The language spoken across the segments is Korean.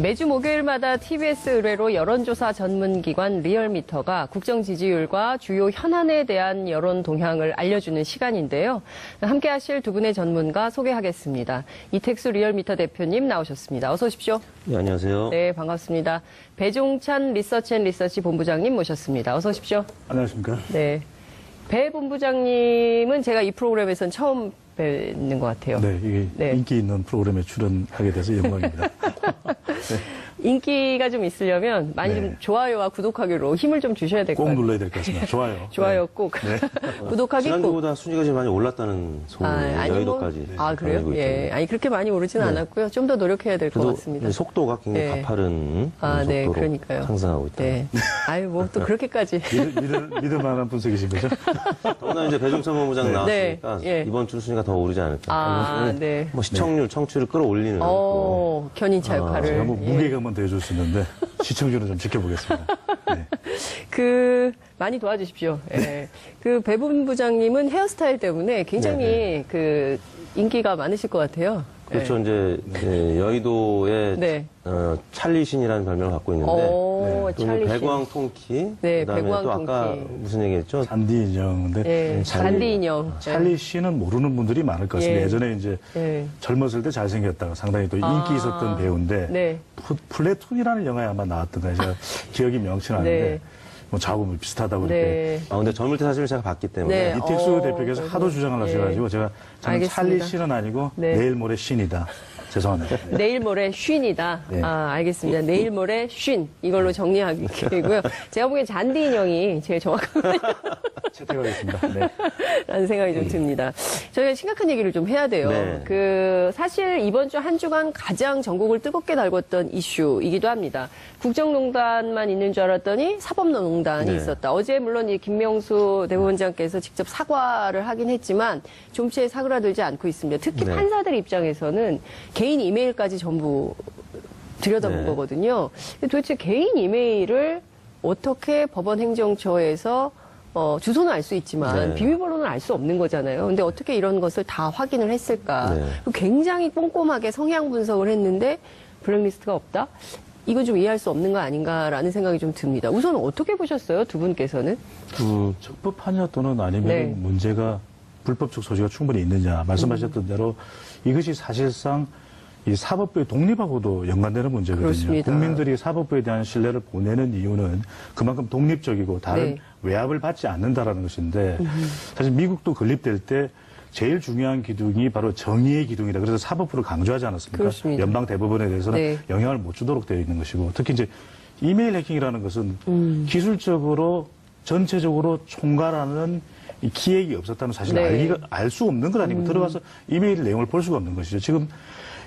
매주 목요일마다 TBS 의뢰로 여론조사 전문기관 리얼미터가 국정 지지율과 주요 현안에 대한 여론 동향을 알려주는 시간인데요. 함께 하실 두 분의 전문가 소개하겠습니다. 이택수 리얼미터 대표님 나오셨습니다. 어서 오십시오. 네, 안녕하세요. 네, 반갑습니다. 배종찬 리서치 모본부장님 모셨습니다. 어서 오십시오. 안녕하십니까. 네. 배 본부장님은 제가 이 프로그램에서는 처음 뵙는 것 같아요. 네, 이게 네. 인기 있는 프로그램에 출연하게 돼서 영광입니다. 인기가 좀 있으려면 많이 네. 좀 좋아요와 구독하기로 힘을 좀 주셔야 될 것 꼭 같아요. 눌러야 될 것 같습니다. 좋아요. 좋아요 네. 꼭. 네. 구독하기 꼭. 지난주보다 순위가 좀 많이 올랐다는 소문이 아니, 여의도까지. 아, 그래요? 전해지고 예. 있던데. 아니, 그렇게 많이 오르지는 네. 않았고요. 좀 더 노력해야 될 것 그래도 같습니다. 속도가 굉장히 네. 가파른 아, 네, 속도로 그러니까요. 상승하고 있다. 네. 아유, 뭐 또 그렇게까지. 믿을 만한 분석이신 거죠? 더구나 이제 배종찬 본부장 네. 나왔으니까 네, 예. 이번 주 순위가 더 오르지 않을까. 아, 네. 뭐 시청률, 청취를 끌어올리는. 또 견인차 역할을. 제가 뭐 예. 무게감은 대줄 수 있는데 시청률은 좀 지켜보겠습니다. 네. 많이 도와주십시오. 예. 배 본부장님은 헤어스타일 때문에 굉장히 인기가 많으실 것 같아요. 그렇죠. 예. 이제 여의도에 네. 찰리신이라는 별명을 갖고 있는데 오, 또 찰리 씨. 배광 통키, 네, 그다음에 배광 또 아까 통키. 무슨 얘기했죠? 잔디 인형인데 예. 잔디 인형. 찰리 씨는 모르는 분들이 많을 것 같습니다. 예. 예전에 이제 예. 젊었을 때 잘생겼다가 상당히 또 인기 아. 있었던 배우인데 네. 플래툰이라는 영화에 아마 나왔던 거예요. 제가 기억이 명치는 않은데 네. 뭐 저하고 뭐 비슷하다고 이렇게 네. 근데 젊을 때 사실은 제가 봤기 때문에 네. 이택수 대표께서 하도 주장을 하셔가지고 제가 저는 알겠습니다. 찰리 씨는 아니고 네. 내일 모레 신이다. 죄송합니다. 네. 내일 모레 쉰이다. 네. 아, 알겠습니다. 내일 모레 쉰. 이걸로 정리하기고요. 제가 보기엔 잔디 인형이 제일 정확한 것 채택하겠습니다. 네. 라는 생각이 좀 듭니다. 저희가 심각한 얘기를 좀 해야 돼요. 네. 사실 이번 주 한 주간 가장 전국을 뜨겁게 달궜던 이슈이기도 합니다. 국정농단만 있는 줄 알았더니 사법농단이 네. 있었다. 어제 물론 이 김명수 대법원장께서 직접 사과를 하긴 했지만 좀채 사그라들지 않고 있습니다. 특히 네. 판사들 입장에서는 개인 이메일까지 전부 들여다본 네. 거거든요. 도대체 개인 이메일을 어떻게 법원 행정처에서 주소는 알 수 있지만 네. 비밀번호는 알 수 없는 거잖아요. 근데 어떻게 이런 것을 다 확인을 했을까? 네. 굉장히 꼼꼼하게 성향 분석을 했는데 블랙리스트가 없다? 이건 좀 이해할 수 없는 거 아닌가라는 생각이 좀 듭니다. 우선 어떻게 보셨어요? 두 분께서는? 적법하냐 또는 아니면 네. 문제가 불법적 소지가 충분히 있느냐 말씀하셨던 대로 이것이 사실상 이 사법부의 독립하고도 연관되는 문제거든요. 그렇습니다. 국민들이 사법부에 대한 신뢰를 보내는 이유는 그만큼 독립적이고 다른 네. 외압을 받지 않는다라는 것인데 사실 미국도 건립될 때 제일 중요한 기둥이 바로 정의의 기둥이다. 그래서 사법부를 강조하지 않았습니까? 그렇습니다. 연방 대법원에 대해서는 네. 영향을 못 주도록 되어 있는 것이고 특히 이제 이메일 해킹이라는 것은 기술적으로 전체적으로 총괄하는 이 기획이 없었다는 사실을 네. 알 수 없는 것 아니고 들어가서 이메일 내용을 볼 수가 없는 것이죠. 지금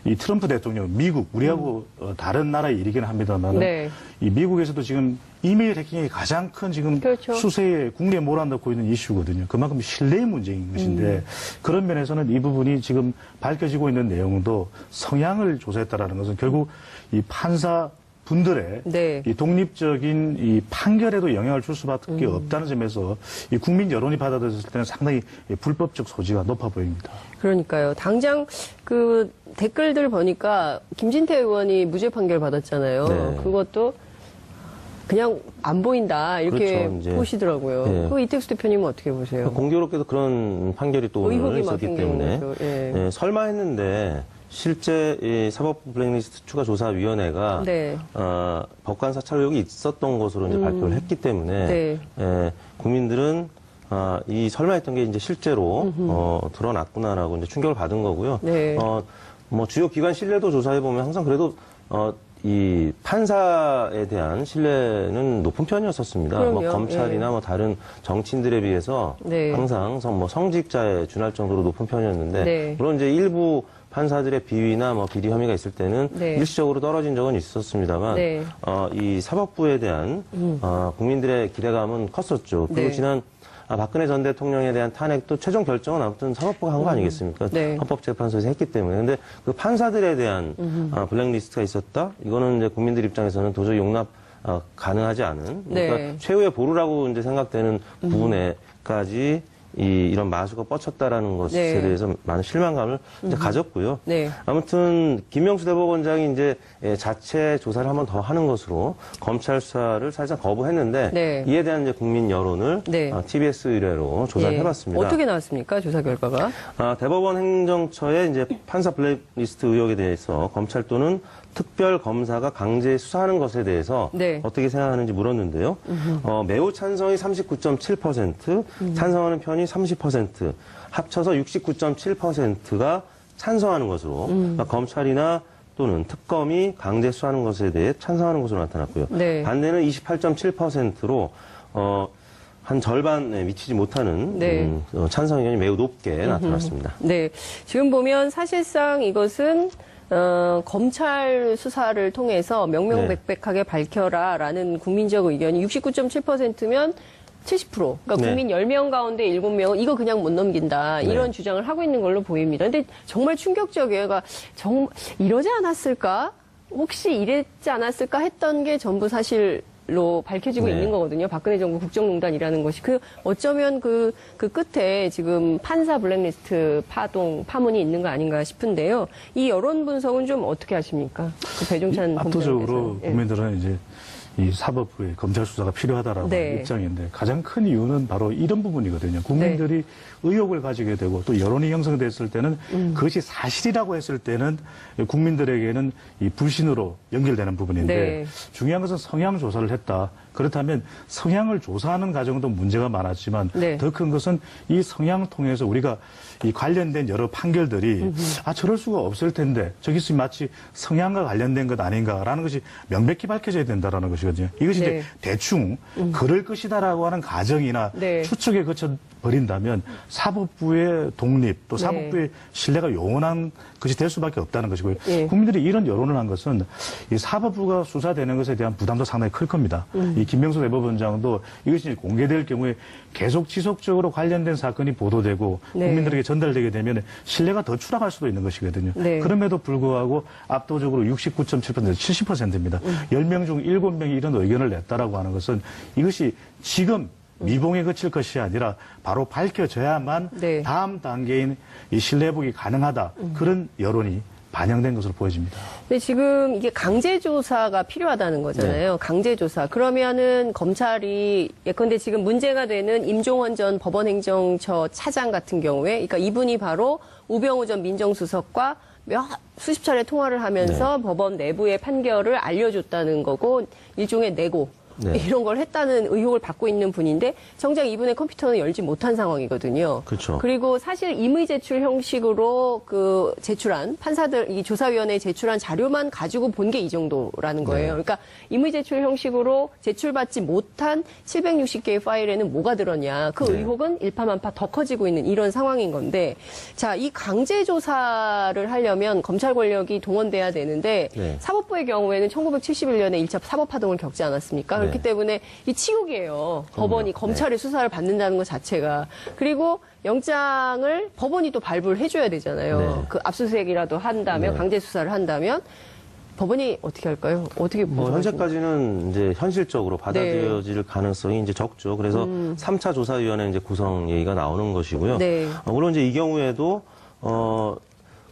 이 트럼프 대통령, 미국, 우리하고 다른 나라의 일이긴 합니다만 네. 이 미국에서도 지금 이메일 해킹이 가장 큰 지금 그렇죠. 수세에 국내에 몰아넣고 있는 이슈거든요. 그만큼 신뢰의 문제인 것인데 그런 면에서는 이 부분이 지금 밝혀지고 있는 내용도 성향을 조사했다라는 것은 결국 이 판사 분들의 네. 이 독립적인 이 판결에도 영향을 줄 수밖에 없다는 점에서 이 국민 여론이 받아들였을 때는 상당히 불법적 소지가 높아 보입니다. 그러니까요. 당장 댓글들 보니까 김진태 의원이 무죄 판결 받았잖아요. 네. 그것도 그냥 안 보인다 이렇게 그렇죠, 이제. 보시더라고요. 네. 그 이택수 대표님은 어떻게 보세요? 공교롭게도 그런 판결이 또 오늘 의혹이 막 있었기 생기는 때문에 거죠. 예. 네, 설마 했는데 실제 이 사법부 블랙리스트 추가조사위원회가 네. 법관 사찰 의혹이 있었던 것으로 이제 발표를 했기 때문에 네. 국민들은 이 설마 했던 게 이제 실제로 드러났구나라고 이제 충격을 받은 거고요. 네. 뭐 주요 기관 신뢰도 조사해 보면 항상 그래도 이 판사에 대한 신뢰는 높은 편이었었습니다. 뭐 그럼요. 검찰이나 예. 뭐 다른 정치인들에 비해서 네. 항상 뭐 성직자에 준할 정도로 높은 편이었는데 네. 물론 이제 일부 판사들의 비위나 뭐 비리 혐의가 있을 때는 네. 일시적으로 떨어진 적은 있었습니다만 네. 이 사법부에 대한 국민들의 기대감은 컸었죠. 그리고 네. 지난 박근혜 전 대통령에 대한 탄핵도 최종 결정은 아무튼 사법부가 한 거 아니겠습니까? 네. 헌법재판소에서 했기 때문에. 근데 그 판사들에 대한 블랙리스트가 있었다? 이거는 이제 국민들 입장에서는 도저히 용납 가능하지 않은. 그러니까 네. 최후의 보루라고 이제 생각되는 부분에까지 이런 마수가 뻗쳤다라는 것에 네. 대해서 많은 실망감을 이제 가졌고요. 네. 아무튼 김명수 대법원장이 이제 자체 조사를 한 번 더 하는 것으로 검찰 수사를 사실상 거부했는데 네. 이에 대한 이제 국민 여론을 네. TBS 의뢰로 조사를 예. 해봤습니다. 어떻게 나왔습니까? 조사 결과가? 대법원 행정처의 이제 판사 블랙리스트 의혹에 대해서 검찰 또는 특별 검사가 강제 수사하는 것에 대해서 네. 어떻게 생각하는지 물었는데요. 매우 찬성이 39.7%, 찬성하는 편이 30%, 합쳐서 69.7%가 찬성하는 것으로 그러니까 검찰이나 또는 특검이 강제 수사하는 것에 대해 찬성하는 것으로 나타났고요. 네. 반대는 28.7%로 한 절반에 미치지 못하는 네. 찬성 의견이 매우 높게 나타났습니다. 네. 지금 보면 사실상 이것은 검찰 수사를 통해서 명명백백하게 밝혀라라는 국민적 의견이 69.7%면 70%. 그러니까 네. 국민 10명 가운데 7명은 이거 그냥 못 넘긴다. 이런 주장을 하고 있는 걸로 보입니다. 근데 정말 충격적이에요. 그러니까 이러지 않았을까? 혹시 이랬지 않았을까 했던 게 전부 사실로 밝혀지고 네. 있는 거거든요. 박근혜 정부 국정농단이라는 것이. 어쩌면 그 끝에 지금 판사 블랙리스트 파문이 있는 거 아닌가 싶은데요. 이 여론 분석은 좀 어떻게 하십니까? 그 배종찬 압도적으로 본부장께서는. 예. 국민들은 이제 이 사법부의 검찰 수사가 필요하다라고 네. 하는 입장인데 가장 큰 이유는 바로 이런 부분이거든요. 국민들이 의혹을 가지게 되고 또 여론이 형성됐을 때는 그것이 사실이라고 했을 때는 국민들에게는 이 불신으로 연결되는 부분인데 네. 중요한 것은 성향 조사를 했다. 그렇다면 성향을 조사하는 과정도 문제가 많았지만 네. 더 큰 것은 이 성향을 통해서 우리가 이 관련된 여러 판결들이 저럴 수가 없을 텐데 저기서 마치 성향과 관련된 것 아닌가라는 것이 명백히 밝혀져야 된다라는 것이거든요. 이것이 네. 이제 대충 그럴 것이다라고 하는 가정이나 네. 추측에 거쳐 버린다면 사법부의 독립 또 네. 사법부의 신뢰가 요원한 것이 될 수밖에 없다는 것이고요. 예. 국민들이 이런 여론을 한 것은 이 사법부가 수사되는 것에 대한 부담도 상당히 클 겁니다. 이 김명수 대법원장도 이것이 공개될 경우에 계속 지속적으로 관련된 사건이 보도되고 네. 국민들에게 전달되게 되면 신뢰가 더 추락할 수도 있는 것이거든요. 네. 그럼에도 불구하고 압도적으로 69.7% 70%입니다. 10명 중 7명이 이런 의견을 냈다라고 하는 것은 이것이 지금 미봉에 그칠 것이 아니라 바로 밝혀져야만 네. 다음 단계인 이 신뢰 회복이 가능하다. 그런 여론이 반영된 것으로 보여집니다. 근데 지금 이게 강제조사가 필요하다는 거잖아요. 네. 강제조사. 그러면은 검찰이 예컨대 지금 문제가 되는 임종원 전 법원행정처 차장 같은 경우에, 그러니까 이분이 바로 우병우 전 민정수석과 수십 차례 통화를 하면서 법원 내부의 판결을 알려줬다는 거고, 일종의 내고. 네. 이런 걸 했다는 의혹을 받고 있는 분인데 정작 이분의 컴퓨터는 열지 못한 상황이거든요. 그렇죠. 그리고 사실 임의 제출 형식으로 제출한 판사들 이 조사위원회에 제출한 자료만 가지고 본 게 이 정도라는 거예요. 네. 그러니까 임의 제출 형식으로 제출받지 못한 760개의 파일에는 뭐가 들었냐. 그 네. 의혹은 일파만파 더 커지고 있는 이런 상황인 건데 자, 이 강제 조사를 하려면 검찰 권력이 동원돼야 되는데 네. 사법부의 경우에는 1971년에 1차 사법파동을 겪지 않았습니까? 그렇기 네. 때문에 이 치욕이에요. 법원이 검찰의 수사를 받는다는 것 자체가. 그리고 영장을 법원이 또 발부를 해줘야 되잖아요. 네. 그 압수수색이라도 한다면 네. 강제 수사를 한다면 법원이 어떻게 할까요? 어떻게 현재까지는 이제 현실적으로 받아들여질 가능성이 이제 적죠. 그래서 3차 조사위원회 이제 구성 얘기가 나오는 것이고요. 네. 물론 이제 이 경우에도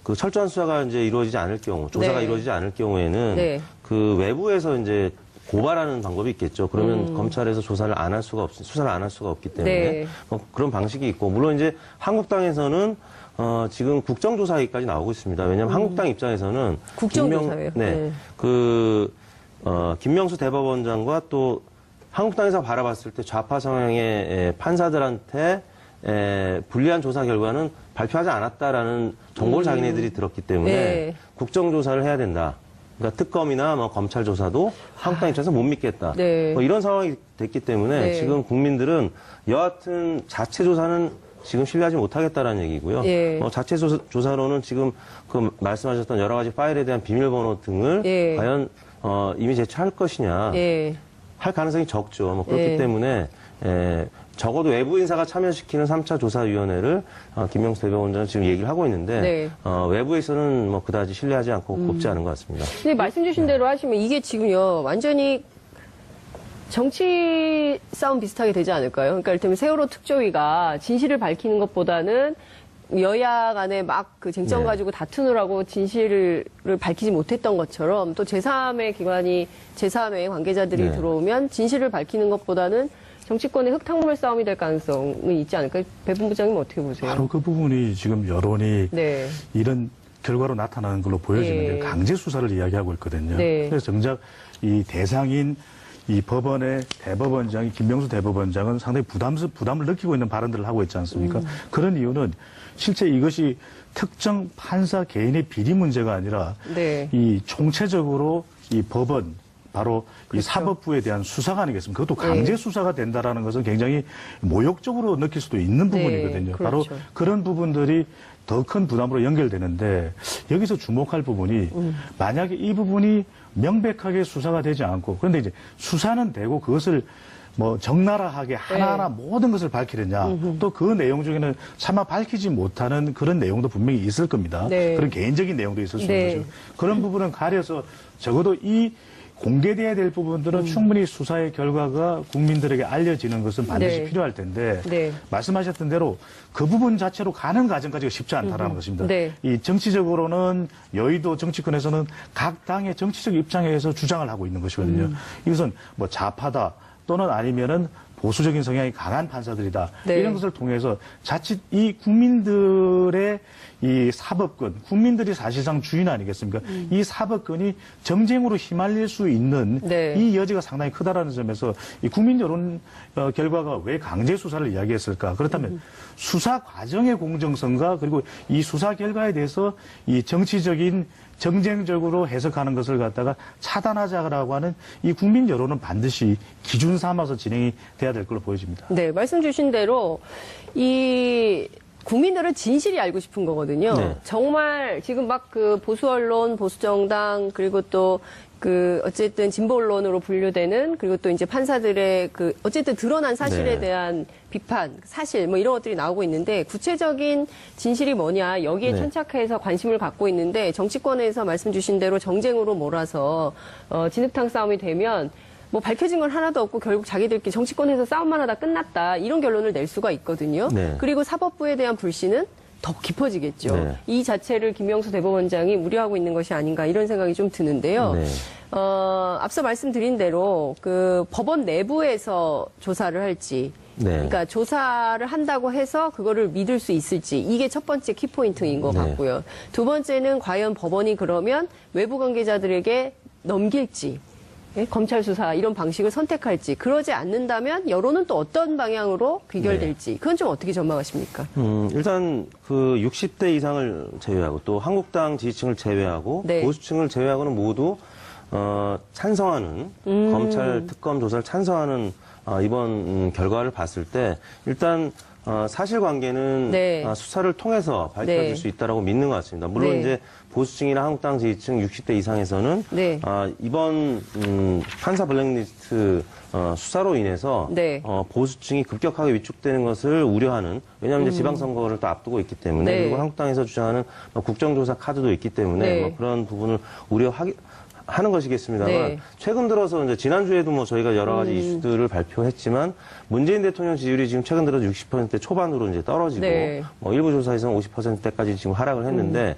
그 철저한 수사가 이제 이루어지지 않을 경우, 조사가 네. 이루어지지 않을 경우에는 네. 그 외부에서 이제 고발하는 방법이 있겠죠. 그러면 검찰에서 수사를 안 할 수가 없기 때문에 네. 그런 방식이 있고, 물론 이제 한국당에서는 지금 국정조사위까지 나오고 있습니다. 왜냐하면 한국당 입장에서는 국정조사예요. 네. 김명수 대법원장과 또 한국당에서 바라봤을 때 좌파 성향의 판사들한테 불리한 조사 결과는 발표하지 않았다라는 정보를 자기네들이 들었기 때문에 네. 국정조사를 해야 된다. 그러니까 특검이나 검찰 조사도 한국당 입장에서 못 믿겠다. 네. 이런 상황이 됐기 때문에 네. 지금 국민들은 여하튼 자체 조사는 지금 신뢰하지 못하겠다라는 얘기고요. 예. 자체 조사로는 지금 그 말씀하셨던 여러 가지 파일에 대한 비밀번호 등을 예. 과연 이미 제출할 것이냐 예. 할 가능성이 적죠. 그렇기 예. 때문에 적어도 외부 인사가 참여시키는 3차 조사위원회를 김명수 대법원장은 지금 얘기를 하고 있는데 네. 외부에서는 그다지 신뢰하지 않고 곱지 않은 것 같습니다. 근데 말씀 주신 대로 하시면 이게 지금요 완전히 정치 싸움 비슷하게 되지 않을까요? 그러니까 이를테면 세월호 특조위가 진실을 밝히는 것보다는 여야 간에 막 그 쟁점 네. 가지고 다투느라고 진실을 밝히지 못했던 것처럼 또 제3의 기관이 제3의 관계자들이 네. 들어오면 진실을 밝히는 것보다는 정치권의 흙탕물 싸움이 될 가능성이 있지 않을까요? 배 본부장님 어떻게 보세요? 바로 그 부분이 지금 여론이 네. 이런 결과로 나타나는 걸로 보여지는데 네. 강제 수사를 이야기하고 있거든요. 네. 그래서 정작 이 대상인 이 법원의 대법원장이 김명수 대법원장은 상당히 부담을 느끼고 있는 발언들을 하고 있지 않습니까? 그런 이유는 실제 이것이 특정 판사 개인의 비리 문제가 아니라 네. 이 총체적으로 이 법원 바로 이 그렇죠. 사법부에 대한 수사가 아니겠습니까? 그것도 강제 수사가 된다라는 것은 굉장히 모욕적으로 느낄 수도 있는 네, 부분이거든요. 바로 그렇죠. 그런 부분들이 더 큰 부담으로 연결되는데 여기서 주목할 부분이 만약에 이 부분이 명백하게 수사가 되지 않고 그런데 이제 수사는 되고 그것을 뭐 적나라하게 하나하나 모든 것을 밝히느냐 또 그 내용 중에는 차마 밝히지 못하는 그런 내용도 분명히 있을 겁니다. 네. 그런 개인적인 내용도 있을 수 네. 있는 거죠. 그런 부분은 가려서 적어도 이 공개돼야 될 부분들은 충분히 수사의 결과가 국민들에게 알려지는 것은 반드시 네. 필요할 텐데 네. 말씀하셨던 대로 그 부분 자체로 가는 과정까지가 쉽지 않다라는 것입니다. 네. 이 정치적으로는 여의도 정치권에서는 각 당의 정치적 입장에서 주장을 하고 있는 것이거든요. 이것은 뭐 좌파다 또는 아니면은 보수적인 성향이 강한 판사들이다. 네. 이런 것을 통해서 자칫 이 국민들의 이 사법권, 국민들이 사실상 주인 아니겠습니까? 이 사법권이 정쟁으로 휘말릴 수 있는 네. 이 여지가 상당히 크다라는 점에서 이 국민 여론 결과가 왜 강제 수사를 이야기했을까? 그렇다면 수사 과정의 공정성과 그리고 이 수사 결과에 대해서 이 정치적인 정쟁적으로 해석하는 것을 갖다가 차단하자라고 하는 이 국민 여론은 반드시 기준 삼아서 진행이 돼야 될 걸로 보여집니다. 네, 말씀 주신 대로 이 국민들은 진실이 알고 싶은 거거든요. 네. 정말 지금 막 그 보수 언론, 보수 정당 그리고 또 그 어쨌든 진보 언론으로 분류되는 그리고 또 이제 판사들의 그 어쨌든 드러난 사실에 네. 대한 비판, 사실 뭐 이런 것들이 나오고 있는데 구체적인 진실이 뭐냐 여기에 네. 천착해서 관심을 갖고 있는데 정치권에서 말씀 주신 대로 정쟁으로 몰아서 진흙탕 싸움이 되면 뭐 밝혀진 건 하나도 없고 결국 자기들끼리 정치권에서 싸움만 하다 끝났다 이런 결론을 낼 수가 있거든요. 네. 그리고 사법부에 대한 불신은 더 깊어지겠죠. 네. 이 자체를 김명수 대법원장이 우려하고 있는 것이 아닌가 이런 생각이 좀 드는데요. 네. 앞서 말씀드린 대로 그 법원 내부에서 조사를 할지 네. 그러니까 조사를 한다고 해서 그거를 믿을 수 있을지 이게 첫 번째 키포인트인 것 네. 같고요. 두 번째는 과연 법원이 그러면 외부 관계자들에게 넘길지 예? 검찰 수사 이런 방식을 선택할지 그러지 않는다면 여론은 또 어떤 방향으로 귀결될지 그건 좀 어떻게 전망하십니까? 일단 그 60대 이상을 제외하고 또 한국당 지지층을 제외하고 네. 보수층을 제외하고는 모두 찬성하는 검찰 특검 조사를 찬성하는 이번 결과를 봤을 때 일단 사실관계는 네. 수사를 통해서 밝혀질 네. 수 있다라고 믿는 것 같습니다. 물론 네. 이제 보수층이나 한국당 지지층 60대 이상에서는 네. 이번 판사 블랙리스트 수사로 인해서 네. 보수층이 급격하게 위축되는 것을 우려하는 왜냐하면 이제 지방선거를 또 앞두고 있기 때문에 네. 그리고 한국당에서 주장하는 국정조사 카드도 있기 때문에 네. 뭐 그런 부분을 하는 것이겠습니다만 네. 최근 들어서 이제 지난주에도 뭐 저희가 여러 가지 이슈들을 발표했지만 문재인 대통령 지지율이 지금 최근 들어서 60% 초반으로 이제 떨어지고 네. 뭐 일부 조사에서는 50%대까지 지금 하락을 했는데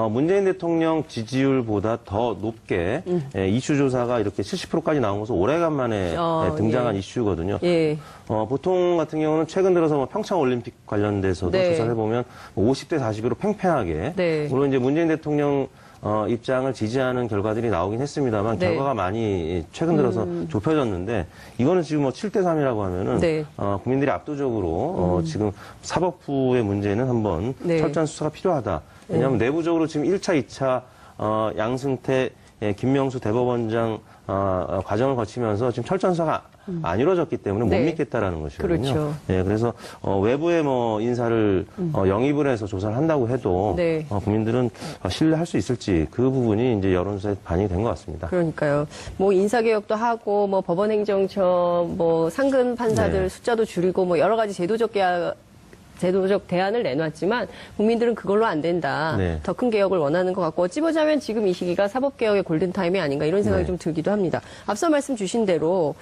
문재인 대통령 지지율보다 더 높게 이슈 조사가 이렇게 70%까지 나온 것은 오래간만에 등장한 예. 이슈거든요. 예. 보통 같은 경우는 최근 들어서 뭐 평창 올림픽 관련돼서도 네. 조사를 해보면 50대 40으로 팽팽하게 네. 물론 이제 문재인 대통령 입장을 지지하는 결과들이 나오긴 했습니다만 네. 결과가 많이 최근 들어서 좁혀졌는데 이거는 지금 뭐 7대 3이라고 하면은 네. 국민들이 압도적으로 지금 사법부의 문제는 한번 네. 철저한 수사가 필요하다. 왜냐하면 내부적으로 지금 1차, 2차 양승태, 김명수 대법원장 과정을 거치면서 지금 철저한 수사가 안 이루어졌기 때문에 네. 못 믿겠다라는 것이거든요. 그렇죠. 네, 그래서 외부의 뭐 인사를 영입을 해서 조사를 한다고 해도 네. 국민들은 신뢰할 수 있을지 그 부분이 이제 여론조사에 반영이 된 것 같습니다. 그러니까요. 뭐 인사개혁도 하고 뭐 법원행정처 뭐 상근 판사들 네. 숫자도 줄이고 뭐 여러 가지 제도적 대안을 내놨지만 국민들은 그걸로 안 된다. 네. 더 큰 개혁을 원하는 것 같고 어찌 보자면 지금 이 시기가 사법개혁의 골든타임이 아닌가 이런 생각이 네. 좀 들기도 합니다. 앞서 말씀 주신 대로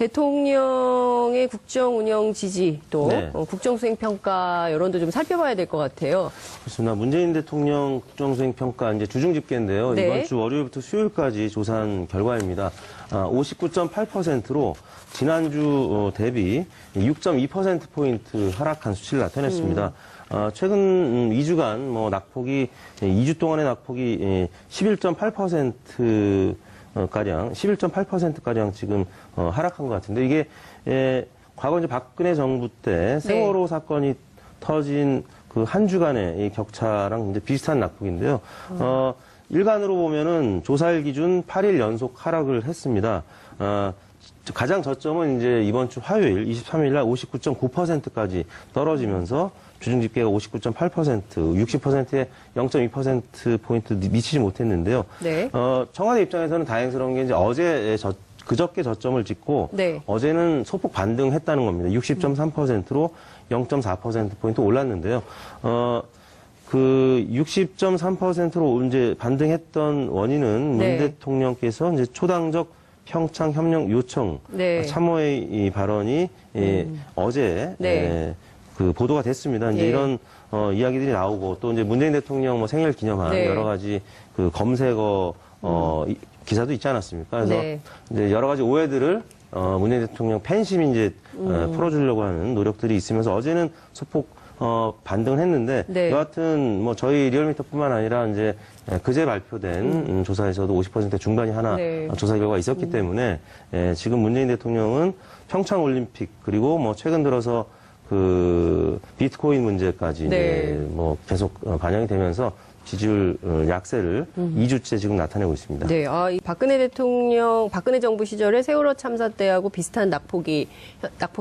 대통령의 국정 운영 지지 또 네. 국정 수행 평가 여론도 좀 살펴봐야 될 것 같아요. 그렇습니다. 문재인 대통령 국정수행 평가 이제 주중 집계인데요. 네. 이번 주 월요일부터 수요일까지 조사한 결과입니다. 59.8%로 지난주 대비 6.2%포인트 하락한 수치를 나타냈습니다. 최근 2주간 낙폭이 2주 동안의 낙폭이 11.8%가량 지금 하락한 것 같은데 이게 과거 이제 박근혜 정부 때 세월호 사건이 터진 그 한 주간의 이 격차랑 이제 비슷한 낙폭인데요. 일간으로 보면은 조사일 기준 8일 연속 하락을 했습니다. 가장 저점은 이제 이번 주 화요일 23일 날 59.9%까지 떨어지면서 주중 집계가 59.8%, 60%에 0.2%포인트 미치지 못했는데요. 네. 청와대 입장에서는 다행스러운 게 이제 그저께 저점을 찍고 네. 어제는 소폭 반등했다는 겁니다. 60.3%로 0.4%포인트 올랐는데요. 그 60.3%로 이제 반등했던 원인은 네. 문 대통령께서 이제 초당적 평창 협력 요청 네. 참모의 이 발언이 어제 네. 그 보도가 됐습니다. 이제 예. 이런 이야기들이 나오고 또 이제 문재인 대통령 생일 기념한 네. 여러 가지 그 검색어 기사도 있지 않았습니까? 그래서 네. 이제 여러 가지 오해들을 문재인 대통령 팬심이 이제 풀어주려고 하는 노력들이 있으면서 어제는 소폭 반등을 했는데 네. 여하튼 저희 리얼미터뿐만 아니라 이제 그제 발표된 조사에서도 50% 중반이 하나 네. 조사 결과가 있었기 때문에 지금 문재인 대통령은 평창 올림픽 그리고 최근 들어서 그 비트코인 문제까지 네. 이제 계속 반영이 되면서 지지율 약세를 2주째 지금 나타내고 있습니다. 네, 이 박근혜 정부 시절에 세월호 참사 때하고 비슷한 낙폭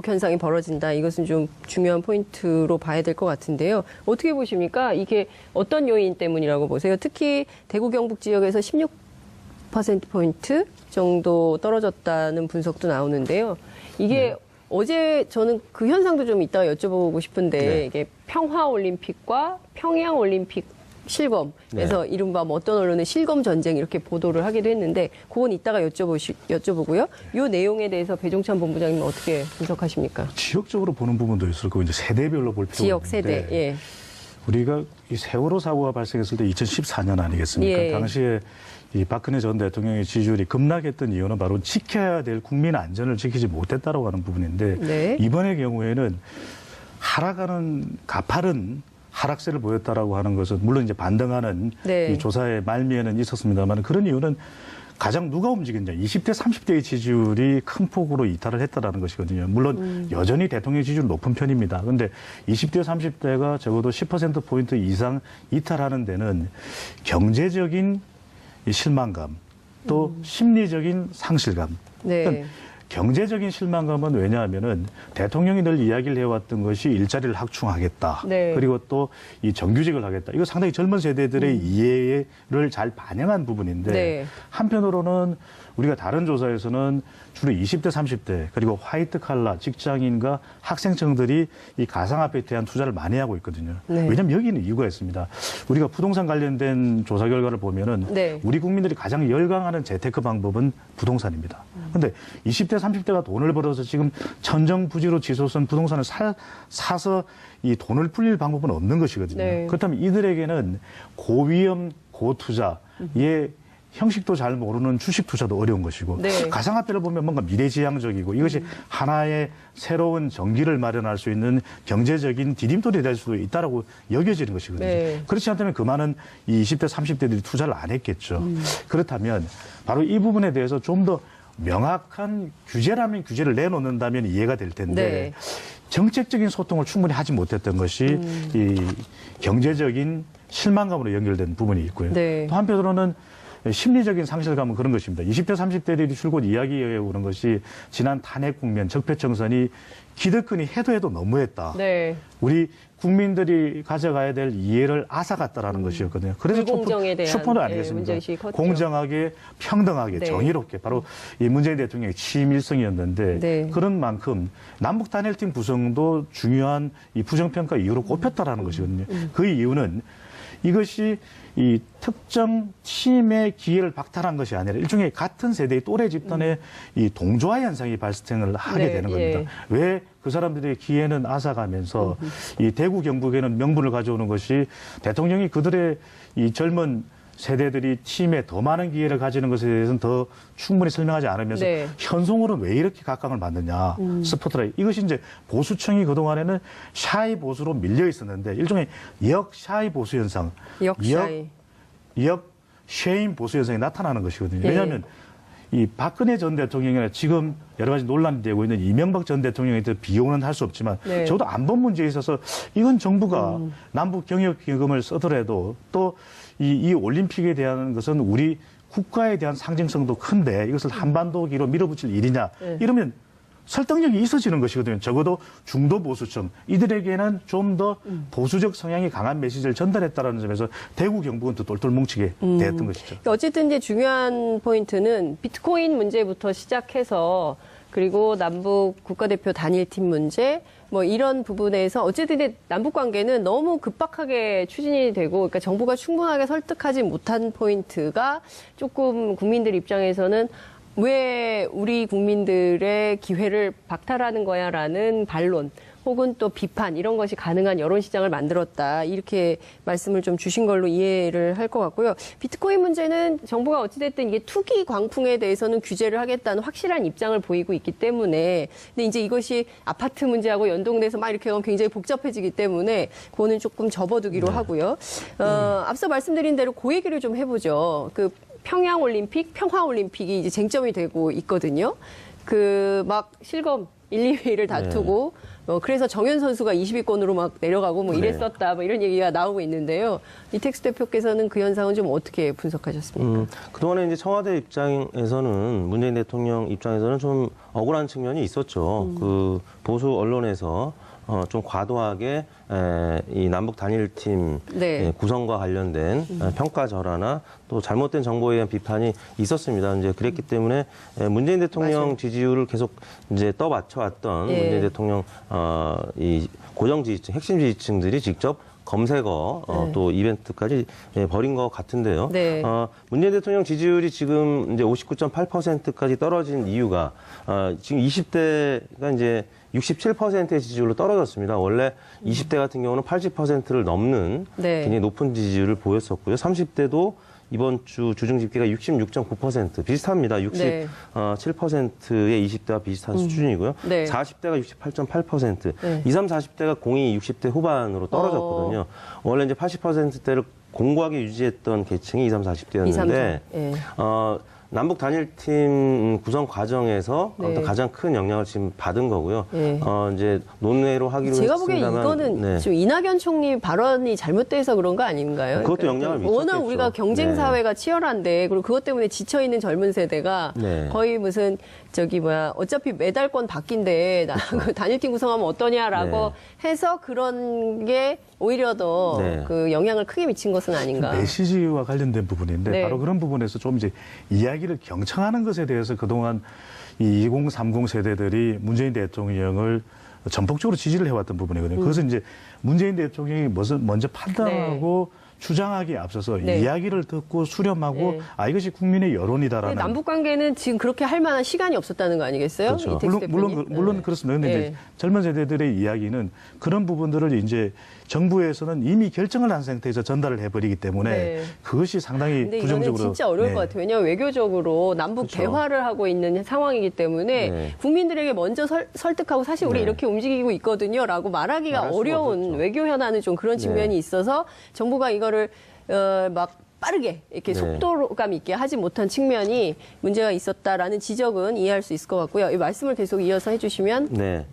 현상이 벌어진다. 이것은 좀 중요한 포인트로 봐야 될 것 같은데요. 어떻게 보십니까? 이게 어떤 요인 때문이라고 보세요? 특히 대구 경북 지역에서 16%포인트 정도 떨어졌다는 분석도 나오는데요. 이게 어제 저는 그 현상도 좀 이따가 여쭤보고 싶은데 네. 이게 평화올림픽과 평양올림픽 실검에서 이른바 어떤 언론은 실검 전쟁 이렇게 보도를 하기도 했는데 그건 이따가 여쭤보고요. 이 내용에 대해서 배종찬 본부장님 어떻게 분석하십니까? 지역적으로 보는 부분도 있을 거고 이제 세대별로 볼 필요가 지역 있는데 세대. 예. 우리가 이 세월호 사고가 발생했을 때 2014년 아니겠습니까? 예. 당시에 이 박근혜 전 대통령의 지지율이 급락했던 이유는 바로 지켜야 될 국민 안전을 지키지 못했다라고 하는 부분인데 네. 이번의 경우에는 하락하는 가파른 하락세를 보였다라고 하는 것은 물론 이제 반등하는 네. 이 조사의 말미에는 있었습니다만 그런 이유는 가장 누가 움직였냐. 20대, 30대의 지지율이 큰 폭으로 이탈을 했다라는 것이거든요. 물론 여전히 대통령 지지율 높은 편입니다. 그런데 20대, 30대가 적어도 10%포인트 이상 이탈하는 데는 경제적인 이 실망감 또 심리적인 상실감. 네. 그러니까 경제적인 실망감은 왜냐하면은 대통령이 늘 이야기를 해왔던 것이 일자리를 확충하겠다. 네. 그리고 또 이 정규직을 하겠다. 이거 상당히 젊은 세대들의 이해를 잘 반영한 부분인데 네. 한편으로는 우리가 다른 조사에서는 주로 20대, 30대 그리고 화이트 칼라 직장인과 학생층들이 이 가상화폐에 대한 투자를 많이 하고 있거든요. 네. 왜냐하면 여기는 이유가 있습니다. 우리가 부동산 관련된 조사 결과를 보면은 네. 우리 국민들이 가장 열광하는 재테크 방법은 부동산입니다. 그런데 20대, 30대가 돈을 벌어서 지금 천정부지로 지소선 부동산을 사서 이 돈을 불릴 방법은 없는 것이거든요. 네. 그렇다면 이들에게는 고위험, 고투자의 형식도 잘 모르는 주식 투자도 어려운 것이고 네. 가상화폐를 보면 뭔가 미래지향적이고 이것이 하나의 새로운 전기를 마련할 수 있는 경제적인 디딤돌이 될 수도 있다라고 여겨지는 것이거든요. 네. 그렇지 않다면 그만은 이 20대, 30대들이 투자를 안 했겠죠. 그렇다면 바로 이 부분에 대해서 좀 더 명확한 규제라면 규제를 내놓는다면 이해가 될 텐데 네. 정책적인 소통을 충분히 하지 못했던 것이 이 경제적인 실망감으로 연결된 부분이 있고요. 네. 또 한편으로는 심리적인 상실감은 그런 것입니다. 20대, 30대들이 줄곧 이야기해 오는 것이 지난 탄핵 국면, 적폐청산이 기득권이 해도 너무했다. 네. 우리 국민들이 가져가야 될 이해를 앗아갔다라는 것이었거든요. 그래서 불공정에 대한 촛불은 예, 아니겠습니까? 문제의식이 컸죠. 공정하게, 평등하게, 네. 정의롭게 바로 이 문재인 대통령의 취임 일성이었는데 네. 그런 만큼 남북 단일팀 구성도 중요한 이 부정평가 이유로 꼽혔다라는 것이거든요. 그 이유는 이것이 이 특정 팀의 기회를 박탈한 것이 아니라 일종의 같은 세대의 또래 집단의 이 동조화 현상이 발생을 하게 네, 되는 겁니다. 왜 그 사람들의 기회는 앗아가면서 이 대구 경북에는 명분을 가져오는 것이 대통령이 그들의 이 젊은 세대들이 팀에 더 많은 기회를 가지는 것에 대해서는 더 충분히 설명하지 않으면서 네. 현송으로는 왜 이렇게 각광을 받느냐. 스포트라이트. 이것이 이제 보수층이 그동안에는 샤이 보수로 밀려 있었는데 일종의 역-샤이 보수 현상. 역샤이. 역-쉐임 보수 현상이 나타나는 것이거든요. 예. 왜냐하면 이 박근혜 전 대통령이나 지금 여러 가지 논란이 되고 있는 이명박 전 대통령에 대해 비용은 할 수 없지만 네. 저도 안보 문제에 있어서 이건 정부가 남북 경협 기금을 쓰더라도 또 이 올림픽에 대한 것은 우리 국가에 대한 상징성도 큰데 이것을 한반도기로 밀어붙일 일이냐 네. 이러면 설득력이 있어지는 것이거든요. 적어도 중도 보수층 이들에게는 좀 더 보수적 성향이 강한 메시지를 전달했다라는 점에서 대구 경북은 또 똘똘 뭉치게 됐던 것이죠. 어쨌든 이제 중요한 포인트는 비트코인 문제부터 시작해서 그리고 남북 국가대표 단일팀 문제 뭐 이런 부분에서 어쨌든 남북 관계는 너무 급박하게 추진이 되고 그러니까 정부가 충분하게 설득하지 못한 포인트가 조금 국민들 입장에서는 왜 우리 국민들의 기회를 박탈하는 거야라는 반론 혹은 또 비판 이런 것이 가능한 여론 시장을 만들었다. 이렇게 말씀을 좀 주신 걸로 이해를 할 것 같고요. 비트코인 문제는 정부가 어찌됐든 이게 투기 광풍에 대해서는 규제를 하겠다는 확실한 입장을 보이고 있기 때문에 근데 이제 이것이 아파트 문제하고 연동돼서 막 이렇게 하면 굉장히 복잡해지기 때문에 그거는 조금 접어두기로 하고요. 앞서 말씀드린 대로 그 얘기를 좀 해보죠. 그 평양올림픽, 평화올림픽이 이제 쟁점이 되고 있거든요. 그 막 실검 1, 2위를 다투고 그래서 정현 선수가 20위권으로 막 내려가고 뭐 이랬었다 뭐 이런 얘기가 나오고 있는데요. 이택수 대표께서는 그 현상은 좀 어떻게 분석하셨습니까? 그동안에 이제 청와대 입장에서는 문재인 대통령 입장에서는 좀 억울한 측면이 있었죠. 그 보수 언론에서 좀 과도하게 이 남북 단일팀 네. 구성과 관련된 평가절하나 또 잘못된 정보에 대한 비판이 있었습니다. 이제 그랬기 때문에 문재인 대통령 맞아요. 지지율을 계속 이제 떠받쳐왔던 예. 문재인 대통령 이 고정 지지층, 핵심 지지층들이 직접 검색어 네. 또 이벤트까지 벌인 것 같은데요. 네. 문재인 대통령 지지율이 지금 이제 59.8%까지 떨어진 이유가 지금 20대가 이제 67%의 지지율로 떨어졌습니다. 원래 20대 같은 경우는 80%를 넘는 네. 굉장히 높은 지지율을 보였었고요. 30대도 이번 주 주중 집계가 66.9% 비슷합니다. 네. 67%의 20대와 비슷한 수준이고요. 네. 40대가 68.8%, 네. 20, 30대가 공이 60대 후반으로 떨어졌거든요. 원래 이제 80%대를 공고하게 유지했던 계층이 20, 30대였는데 2, 3, 4. 예. 남북 단일팀 구성 과정에서 네. 어떤 가장 큰 영향을 지금 받은 거고요. 네. 이제 논외로 하기로 제가 보기엔 했습니다만 이거는 네. 지금 이낙연 총리 발언이 잘못돼서 그런 거 아닌가요? 그것도 영향을 미쳤겠죠. 워낙 우리가 경쟁 사회가 치열한데 그리고 그것 때문에 지쳐 있는 젊은 세대가 네. 거의 무슨 어차피 메달권 받기인데 그 단일팀 구성하면 어떠냐라고 해서 그런 게 오히려 더 네. 그 영향을 크게 미친 것은 아닌가. 메시지와 관련된 부분인데 네. 바로 그런 부분에서 좀 이제 이야기를 경청하는 것에 대해서 그동안 이 2030 세대들이 문재인 대통령을 전폭적으로 지지를 해왔던 부분이거든요. 그것은 이제 문재인 대통령이 먼저 판단하고 주장하기에 앞서서 네. 이야기를 듣고 수렴하고 네. 이것이 국민의 여론이다라는. 남북 관계는 지금 그렇게 할 만한 시간이 없었다는 거 아니겠어요? 그렇죠. 이택수 대표님? 물론 그렇습니다. 그런데 네. 이제 젊은 세대들의 이야기는 그런 부분들을 이제 정부에서는 이미 결정을 한 상태에서 전달을 해버리기 때문에 네. 그것이 상당히 근데 부정적으로. 이거는 진짜 어려울 네. 것 같아요. 왜냐하면 외교적으로 남북 그렇죠. 대화를 하고 있는 상황이기 때문에 네. 국민들에게 먼저 설득하고 사실 우리 네. 이렇게 움직이고 있거든요 라고 말하기가 말할 수가 어려운 없었죠. 외교 현안은 좀 그런 측면이 네. 있어서 정부가 이거를 막 빠르게 이렇게 네. 속도감 있게 하지 못한 측면이 문제가 있었다라는 지적은 이해할 수 있을 것 같고요. 이 말씀을 계속 이어서 해주시면 네.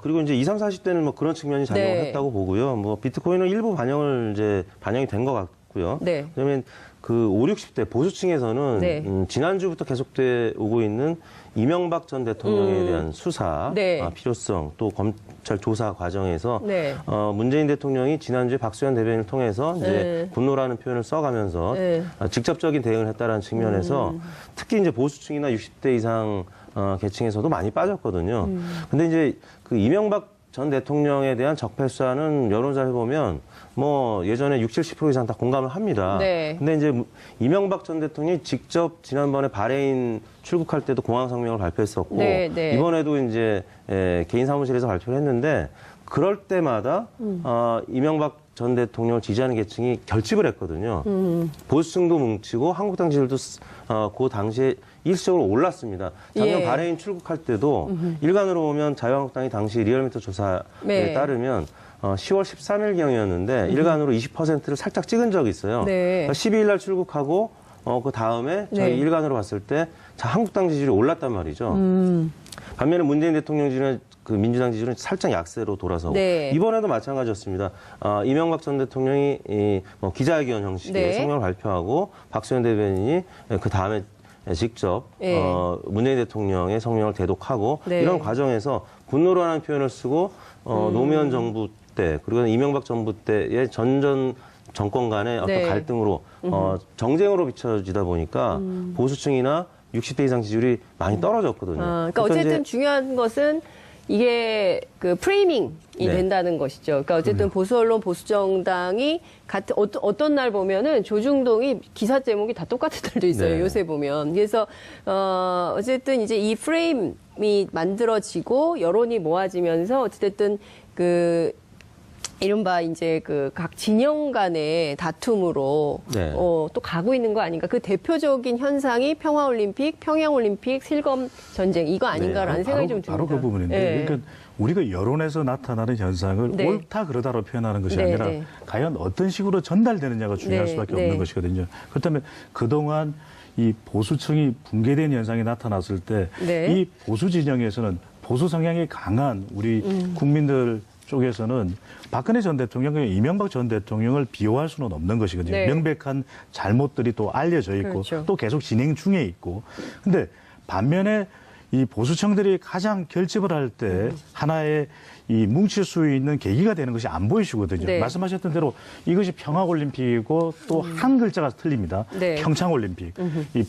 그리고 이제 20, 30대는 뭐 그런 측면이 작용했다고 보고요. 뭐 비트코인은 일부 반영이 된 것 같고요. 네. 그러면 그 5, 60대 보수층에서는 네. 지난주부터 계속돼 오고 있는 이명박 전 대통령에 대한 수사 네. 필요성 또 검찰 조사 과정에서 네. 문재인 대통령이 지난주에 박수현 대변인을 통해서 이제 네. 분노라는 표현을 써가면서 네. 직접적인 대응을 했다라는 측면에서 특히 이제 보수층이나 60대 이상 계층에서도 많이 빠졌거든요. 근데 이제 그 이명박 전 대통령에 대한 적폐수사는 여론조사 해보면 뭐 예전에 60, 70% 이상 다 공감을 합니다. 네. 근데 이제 이명박 전 대통령이 직접 지난번에 바레인 출국할 때도 공항 성명을 발표했었고 네, 네. 이번에도 이제 개인 사무실에서 발표를 했는데 그럴 때마다 이명박 전 대통령을 지지하는 계층이 결집을 했거든요. 보수층도 뭉치고 한국당 지지율도 그 당시에 일시적으로 올랐습니다. 작년 예. 바레인 출국할 때도 일간으로 보면 자유한국당이 당시 리얼미터 조사에 네. 따르면 10월 13일경이었는데 일간으로 20%를 살짝 찍은 적이 있어요. 네. 그러니까 12일 날 출국하고 그 다음에 저희 네. 일간으로 봤을 때 한국당 지지율이 올랐단 말이죠. 반면에 문재인 대통령 지지율은 그 민주당 지지율은 살짝 약세로 돌아서고 네. 이번에도 마찬가지였습니다. 이명박 전 대통령이 뭐 기자회견 형식의 네. 성명을 발표하고 박수현 대변인이 그 다음에 직접 네. 문재인 대통령의 성명을 대독하고 네. 이런 과정에서 분노라는 표현을 쓰고 노무현 정부 때 그리고 이명박 정부 때의 전전 정권 간의 어떤 네. 갈등으로 정쟁으로 비춰지다 보니까 보수층이나 60대 이상 지지율이 많이 떨어졌거든요. 그러니까 어쨌든 중요한 것은 이게 그 프레이밍이 네. 된다는 것이죠. 그러니까 어쨌든 보수 언론, 보수 정당이 같은 어떤 날 보면은 조중동이 기사 제목이 다 똑같은 날도 있어요. 네. 요새 보면. 그래서 어쨌든 이제 이 프레임이 만들어지고 여론이 모아지면서 어쨌든 그 이른바 이제 그 각 진영 간의 다툼으로 네. 또 가고 있는 거 아닌가. 그 대표적인 현상이 평화올림픽, 평양올림픽, 실검 전쟁 이거 아닌가라는 네, 생각이 좀 듭니다. 바로 그 부분인데, 네. 그러니까 우리가 여론에서 나타나는 현상을 네. 옳다 그러다로 표현하는 것이 네, 아니라 네. 과연 어떤 식으로 전달되느냐가 중요할 네, 수밖에 네. 없는 것이거든요. 그렇다면 그동안 이 보수층이 붕괴된 현상이 나타났을 때 이 네. 보수 진영에서는 보수 성향이 강한 우리 국민들 쪽에서는 박근혜 전 대통령, 이명박 전 대통령을 비호할 수는 없는 것이거든요. 네. 명백한 잘못들이 또 알려져 있고 그렇죠. 또 계속 진행 중에 있고. 근데 반면에 이 보수층들이 가장 결집을 할 때 하나의 이 뭉칠 수 있는 계기가 되는 것이 안보 이슈거든요. 네. 말씀하셨던 대로 이것이 평화올림픽이고 또 한 글자가 틀립니다. 네. 평창올림픽. 이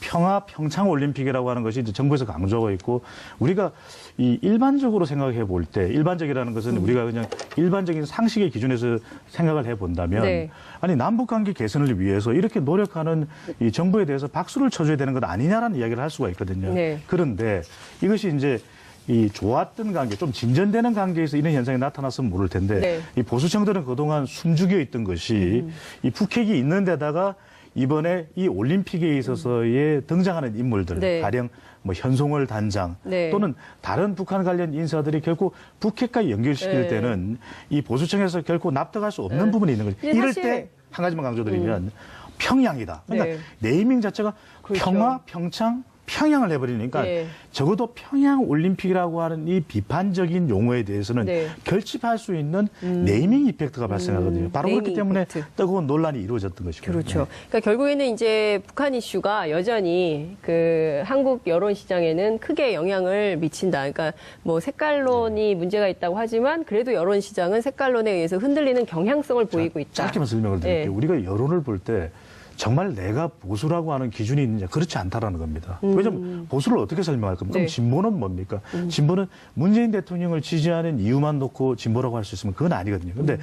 평창올림픽이라고 하는 것이 이제 정부에서 강조하고 있고 우리가 이 일반적으로 생각해 볼 때 일반적이라는 것은 우리가 그냥 일반적인 상식의 기준에서 생각을 해 본다면 네. 아니 남북관계 개선을 위해서 이렇게 노력하는 이 정부에 대해서 박수를 쳐줘야 되는 것 아니냐라는 이야기를 할 수가 있거든요. 네. 그런데 이것이 이제 이 좋았던 관계, 좀 진전되는 관계에서 이런 현상이 나타났으면 모를 텐데 네. 이 보수층들은 그동안 숨죽여 있던 것이 이 북핵이 있는 데다가 이번에 이 올림픽에 있어서의 등장하는 인물들, 네. 가령 뭐 현송월 단장 네. 또는 다른 북한 관련 인사들이 결국 북핵과 연결시킬 네. 때는 이 보수층에서 결코 납득할 수 없는 부분이 있는 거죠. 근데 이럴 사실- 때 한 가지만 강조드리면 평양이다. 그러니까 네. 네이밍 자체가 그렇죠. 평화, 평창, 평양을 해버리니까 네. 적어도 평양 올림픽이라고 하는 이 비판적인 용어에 대해서는 네. 결집할 수 있는 네이밍 이펙트가 발생하거든요. 바로 그렇기 네이밍 때문에 이펙트. 뜨거운 논란이 이루어졌던 것이고요. 그렇죠. 그러니까 결국에는 이제 북한 이슈가 여전히 그 한국 여론 시장에는 크게 영향을 미친다. 그러니까 뭐 색깔론이 문제가 있다고 하지만 그래도 여론 시장은 색깔론에 의해서 흔들리는 경향성을 보이고 있다. 짧게만 설명을 드릴게요. 네. 우리가 여론을 볼 때 정말 내가 보수라고 하는 기준이 있느냐 그렇지 않다라는 겁니다. 왜냐하면 보수를 어떻게 설명할 겁니까? 그럼 네. 진보는 뭡니까? 진보는 문재인 대통령을 지지하는 이유만 놓고 진보라고 할 수 있으면 그건 아니거든요. 근데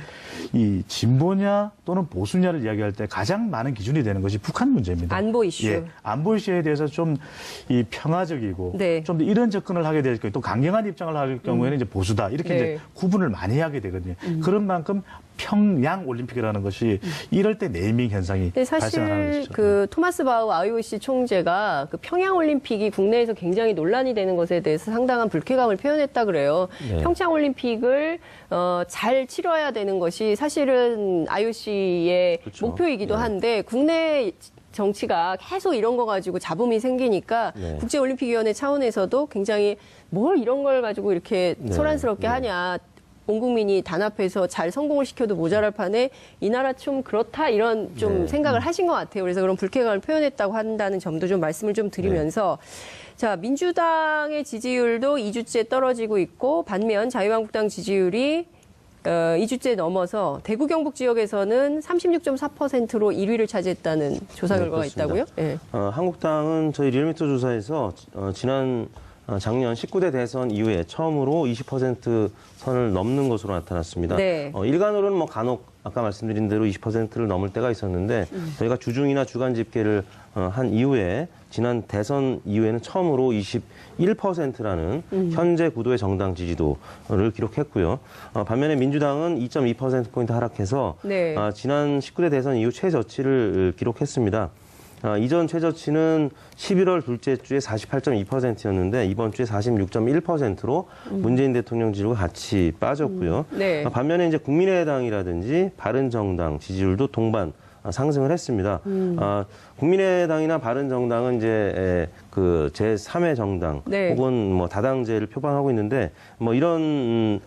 이 진보냐 또는 보수냐를 이야기할 때 가장 많은 기준이 되는 것이 북한 문제입니다. 안보 이슈. 예, 안보 이슈에 대해서 좀 이 평화적이고 네. 좀 더 이런 접근을 하게 될 경우 또 강경한 입장을 할 경우에는 이제 보수다 이렇게 네. 이제 구분을 많이 하게 되거든요. 그런 만큼 평양 올림픽이라는 것이 이럴 때 네이밍 현상이 근데 발생하는 사실 것이죠. 그 토마스 바우 IOC 총재가 그 평양 올림픽이 국내에서 굉장히 논란이 되는 것에 대해서 상당한 불쾌감을 표현했다 그래요. 네. 평창 올림픽을 잘 치러야 되는 것이 사실은 IOC의 그렇죠. 목표이기도 네. 한데 국내 정치가 계속 이런 거 가지고 잡음이 생기니까 네. 국제올림픽위원회 차원에서도 굉장히 뭘 이런 걸 가지고 이렇게 네. 소란스럽게 네. 하냐. 온 국민이 단합해서 잘 성공을 시켜도 모자랄 판에 이 나라 좀 그렇다 이런 좀 네. 생각을 하신 것 같아요. 그래서 그런 불쾌감을 표현했다고 한다는 점도 좀 말씀을 좀 드리면서 자 민주당의 지지율도 2주째 떨어지고 있고 반면 자유한국당 지지율이 2주째 넘어서 대구 경북 지역에서는 36.4%로 1위를 차지했다는 조사 네, 결과가 그렇습니다. 있다고요? 네. 한국당은 저희 리얼미터 조사에서 지난 작년 19대 대선 이후에 처음으로 20% 선을 넘는 것으로 나타났습니다. 네. 일간으로는 뭐 간혹 아까 말씀드린 대로 20%를 넘을 때가 있었는데 저희가 주중이나 주간 집계를 한 이후에 지난 대선 이후에는 처음으로 21%라는 현재 구도의 정당 지지도를 기록했고요. 반면에 민주당은 2.2%포인트 하락해서 네. 지난 19대 대선 이후 최저치를 기록했습니다. 이전 최저치는 11월 둘째 주에 48.2%였는데 이번 주에 46.1%로 문재인 대통령 지지율과 같이 빠졌고요. 네. 반면에 이제 국민의당이라든지 바른정당 지지율도 동반 상승을 했습니다. 국민의당이나 바른정당은 이제 그 제3의 정당 네. 혹은 뭐 다당제를 표방하고 있는데 뭐 이런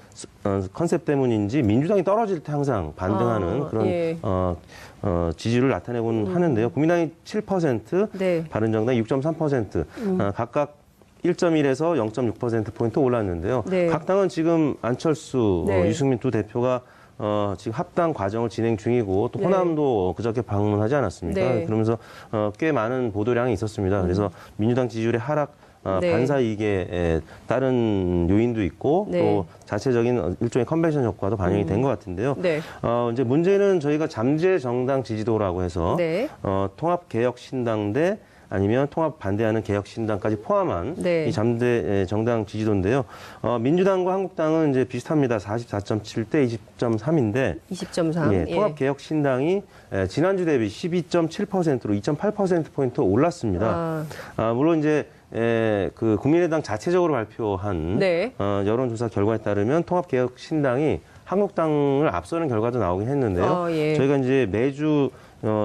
컨셉 때문인지 민주당이 떨어질 때 항상 반등하는 그런 예. 지지율을 나타내곤 하는데요. 국민당이 7%, 네. 바른정당이 6.3%, 각각 1.1에서 0.6%포인트 올랐는데요. 네. 각 당은 지금 안철수, 네. 유승민 두 대표가 지금 합당 과정을 진행 중이고 또 네. 호남도 그저께 방문하지 않았습니까? 네. 그러면서 꽤 많은 보도량이 있었습니다. 그래서 민주당 지지율의 하락 네. 반사이익에 따른 요인도 있고 네. 또 자체적인 일종의 컨벤션 효과도 반영이 된 것 같은데요. 네. 이제 문제는 저희가 잠재 정당 지지도라고 해서 네. 통합개혁신당 아니면 통합 반대하는 개혁신당까지 포함한 네. 이 잠재 정당 지지도인데요. 민주당과 한국당은 이제 비슷합니다. 44.7대 20.3인데 20.3. 예, 통합개혁신당이 지난주 대비 12.7%로 2.8%포인트 올랐습니다. 물론 이제 그 국민의당 자체적으로 발표한 네. 여론조사 결과에 따르면 통합개혁신당이 한국당을 앞서는 결과도 나오긴 했는데요. 예. 저희가 이제 매주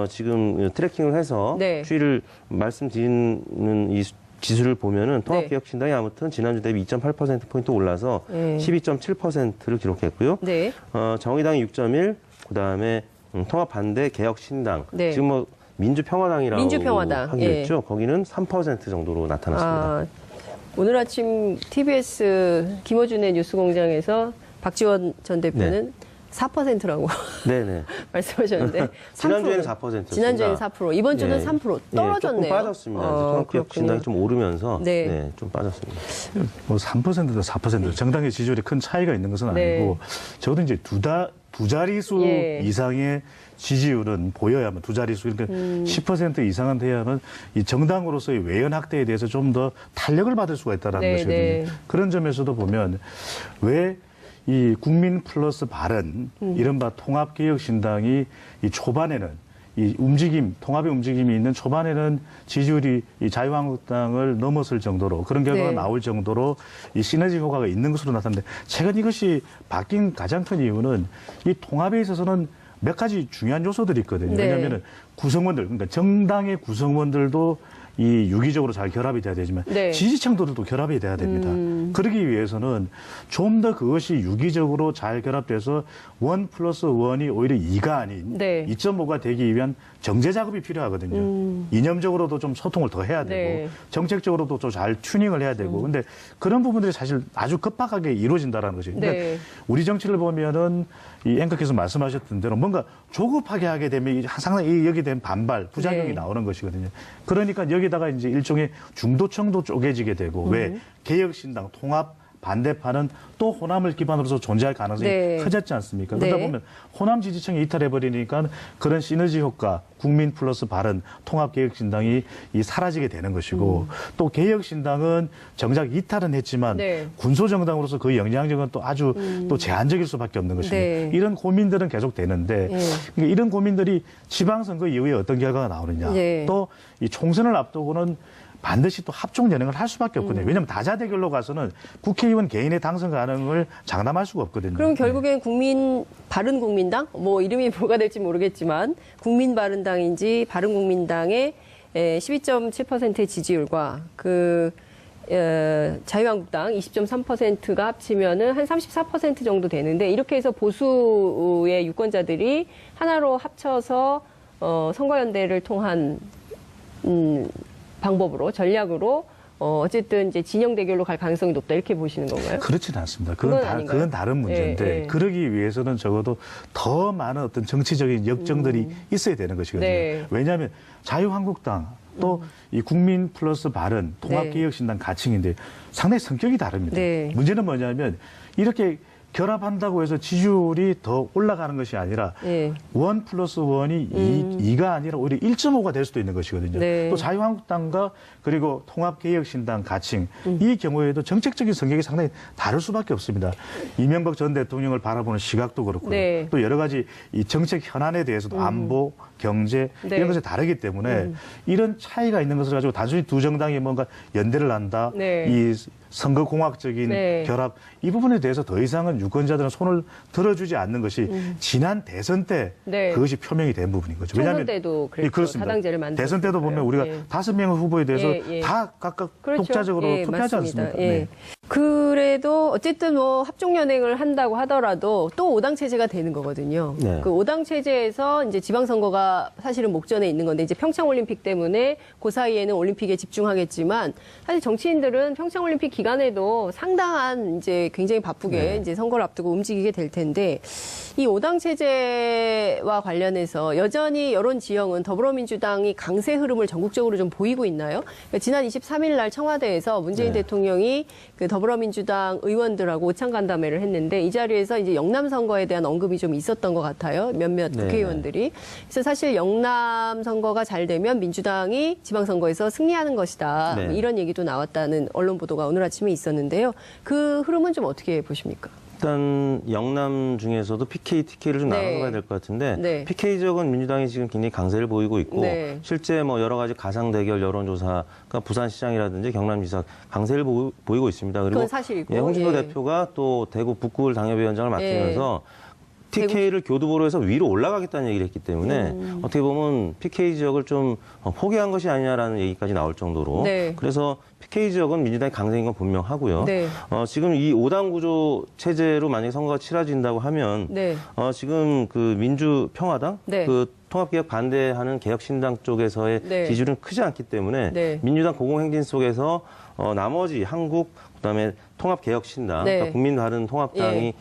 지금 트래킹을 해서 네. 추이를 말씀드리는 이 지수를 보면은 통합개혁신당이 아무튼 지난주 대비 2.8%포인트 올라서 12.7%를 기록했고요. 네. 정의당이 6.1, 그 다음에 통합반대 개혁신당. 네. 지금 뭐 민주평화당이라고 민주평화당. 하기로 예. 했죠. 거기는 3% 정도로 나타났습니다. 오늘 아침 TBS 김어준의 뉴스공장에서 박지원 전 대표는 4%라고 네네. 말씀하셨는데 지난주에는 4%였습니다. 지난주에는 4%, 이번 주는 예. 3% 떨어졌네요. 조금 빠졌습니다. 통합개혁신당이 좀 오르면서 네. 좀 빠졌습니다. 뭐 3%도 4% 정당의 지지율에 큰 차이가 있는 것은 네. 아니고 적어도 이제 두 자릿수 예. 이상의 지지율은 보여야만 두 자릿수 그러니까 10% 이상은 돼야만 이 정당으로서의 외연 확대에 대해서 좀 더 탄력을 받을 수가 있다라는 네, 것이거든요. 네. 그런 점에서도 보면 왜 이 국민 플러스 바른 이른바 통합개혁신당이 이 초반에는 이 움직임, 통합의 움직임이 있는 초반에는 지지율이 이 자유한국당을 넘어설 정도로 그런 결과가 네. 나올 정도로 이 시너지 효과가 있는 것으로 나타났는데 최근 이것이 바뀐 가장 큰 이유는 이 통합에 있어서는 몇 가지 중요한 요소들이 있거든요. 네. 왜냐하면 구성원들, 그러니까 정당의 구성원들도 이 유기적으로 잘 결합이 돼야 되지만 네. 지지층들도 결합이 돼야 됩니다. 그러기 위해서는 좀 더 그것이 유기적으로 잘 결합돼서 1+1이 오히려 2가 아닌 네. 2.5가 되기 위한 정제 작업이 필요하거든요. 이념적으로도 좀 소통을 더 해야 되고 네. 정책적으로도 좀 잘 튜닝을 해야 되고 근데 그런 부분들이 사실 아주 급박하게 이루어진다라는 것이. 그러니까 네. 우리 정치를 보면은 이 앵커께서 말씀하셨던 대로 뭔가 조급하게 하게 되면 상당히 여기에 대한 반발, 부작용이 네. 나오는 것이거든요. 그러니까 여기다가 이제 일종의 중도층도 쪼개지게 되고 왜 개혁신당, 통합 반대파는 또 호남을 기반으로서 존재할 가능성이 네. 커졌지 않습니까? 그러다 네. 보면 호남 지지층이 이탈해버리니까 그런 시너지 효과, 국민 플러스 바른 통합개혁신당이 이 사라지게 되는 것이고 또 개혁신당은 정작 이탈은 했지만 네. 군소정당으로서 그 영향력은 또 아주 또 제한적일 수밖에 없는 것이고 네. 이런 고민들은 계속 되는데 그러니까 이런 고민들이 지방선거 이후에 어떤 결과가 나오느냐 네. 또 이 총선을 앞두고는 반드시 또 합종 연행을 할 수밖에 없거든요. 왜냐하면 다자대결로 가서는 국회의원 개인의 당선 가능을 장담할 수가 없거든요. 그럼 결국엔 바른국민당? 뭐 이름이 뭐가 될지 모르겠지만 국민바른당인지 바른국민당의 12.7%의 지지율과 자유한국당 20.3%가 합치면은 한 34% 정도 되는데 이렇게 해서 보수의 유권자들이 하나로 합쳐서 선거연대를 통한 방법으로 전략으로 어쨌든 이제 진영 대결로 갈 가능성이 높다 이렇게 보시는 건가요? 그렇지는 않습니다. 그건 아닌가요? 그건 다른 문제인데 예, 예. 그러기 위해서는 적어도 더 많은 어떤 정치적인 역정들이 있어야 되는 것이거든요. 네. 왜냐하면 자유한국당 또 이 국민 플러스 바른 통합개혁신당 가칭인데 상당히 성격이 다릅니다. 네. 문제는 뭐냐면 이렇게 결합한다고 해서 지지율이 더 올라가는 것이 아니라 네. 1 플러스 1이 2가 아니라 오히려 1.5가 될 수도 있는 것이거든요. 네. 또 자유한국당과 그리고 통합개혁신당 가칭 이 경우에도 정책적인 성격이 상당히 다를 수밖에 없습니다. 이명박 전 대통령을 바라보는 시각도 그렇고요. 네. 또 여러 가지 이 정책 현안에 대해서도 안보, 경제 네. 이런 것이 다르기 때문에 이런 차이가 있는 것을 가지고 단순히 두 정당이 뭔가 연대를 한다. 네. 이 선거공학적인 네. 결합 이 부분에 대해서 더 이상은 유권자들은 손을 들어주지 않는 것이 지난 대선 때 네. 그것이 표명이 된 부분인 거죠. 총선 때도 그랬죠. 예, 그렇습니다. 다당제를 만들었어요. 대선 때도 보면 우리가 예. 5명의 후보에 대해서 예, 예. 다 각각 그렇죠. 독자적으로 예, 투표하지 맞습니다. 않습니까? 예. 네. 그래도 어쨌든 뭐 합종연행을 한다고 하더라도 또 5당 체제가 되는 거거든요. 네. 그 5당 체제에서 이제 지방선거가 사실은 목전에 있는 건데 이제 평창올림픽 때문에 그 사이에는 올림픽에 집중하겠지만 사실 정치인들은 평창올림픽 기간에도 상당한 이제 굉장히 바쁘게 네. 이제 선거를 앞두고 움직이게 될 텐데 이 5당 체제와 관련해서 여전히 여론 지형은 더불어민주당이 강세 흐름을 전국적으로 좀 보이고 있나요? 그러니까 지난 23일 날 청와대에서 문재인 네. 대통령이 그 더불어민주당 의원들하고 오찬 간담회를 했는데 이 자리에서 이제 영남 선거에 대한 언급이 좀 있었던 것 같아요. 몇몇 네. 국회의원들이. 그래서 사실 영남 선거가 잘 되면 민주당이 지방선거에서 승리하는 것이다. 네. 이런 얘기도 나왔다는 언론 보도가 오늘 아침에 있었는데요. 그 흐름은 좀 어떻게 보십니까? 일단 영남 중에서도 PK, TK를 좀 네. 나눠서 봐야 될 것 같은데 네. PK 지역은 민주당이 지금 굉장히 강세를 보이고 있고 네. 실제 뭐 여러 가지 가상 대결 여론조사가 부산시장이라든지 경남지사 강세를 보이고 있습니다. 그리고 그건 사실이고. 예, 홍준표 예. 대표가 또 대구 북구을 당협위원장을 맡으면서 TK를 교두보로 해서 위로 올라가겠다는 얘기를 했기 때문에 어떻게 보면 PK 지역을 좀 포기한 것이 아니냐라는 얘기까지 나올 정도로 네. 그래서 PK 지역은 민주당이 강세인 건 분명하고요. 네. 지금 이 5당 구조 체제로 만약에 선거가 치러진다고 하면 네. 지금 그 민주평화당 네. 그 통합개혁 반대하는 개혁신당 쪽에서의 네. 지지율은 크지 않기 때문에 네. 민주당 공공행진 속에서 나머지 한국 그다음에 통합개혁신당, 네. 그러니까 국민 다른 통합당이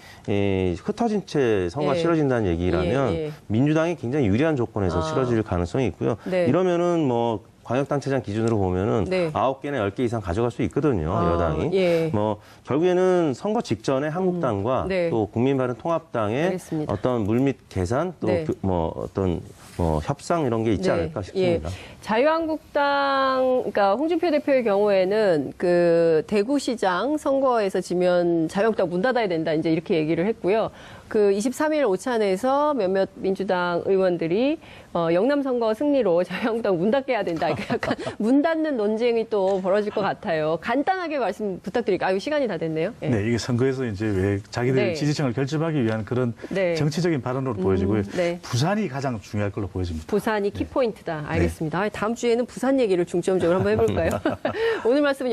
흩어진 채 선거가 예. 치러진다는 얘기라면 예, 예. 민주당이 굉장히 유리한 조건에서 치러질 가능성이 있고요. 네. 이러면은 뭐 광역단체장 기준으로 보면은 네. 9개나 10개 이상 가져갈 수 있거든요. 여당이. 예. 뭐 결국에는 선거 직전에 한국당과 네. 또 국민바른 통합당의 알겠습니다. 어떤 물밑 계산 또 네. 뭐 어떤 협상 이런 게 있지 네. 않을까 싶습니다. 예. 자유한국당, 그러니까 홍준표 대표의 경우에는 그 대구시장 선거에서 지면 자유한국당 문 닫아야 된다 이제 이렇게 얘기를 했고요. 그 23일 오찬에서 몇몇 민주당 의원들이 영남 선거 승리로 자유한국당 문 닫게 해야 된다. 이렇게 약간 문 닫는 논쟁이 또 벌어질 것 같아요. 간단하게 말씀 부탁드릴게요. 아유, 시간이 다 됐네요. 예. 네, 이게 선거에서 이제 왜 자기들 네. 지지층을 결집하기 위한 그런 네. 정치적인 발언으로 보여지고요. 네. 부산이 가장 중요할 걸로 보여집니다. 부산이 키포인트다. 알겠습니다. 다음 주에는 부산 얘기를 중점적으로 한번 해볼까요? 오늘 말씀은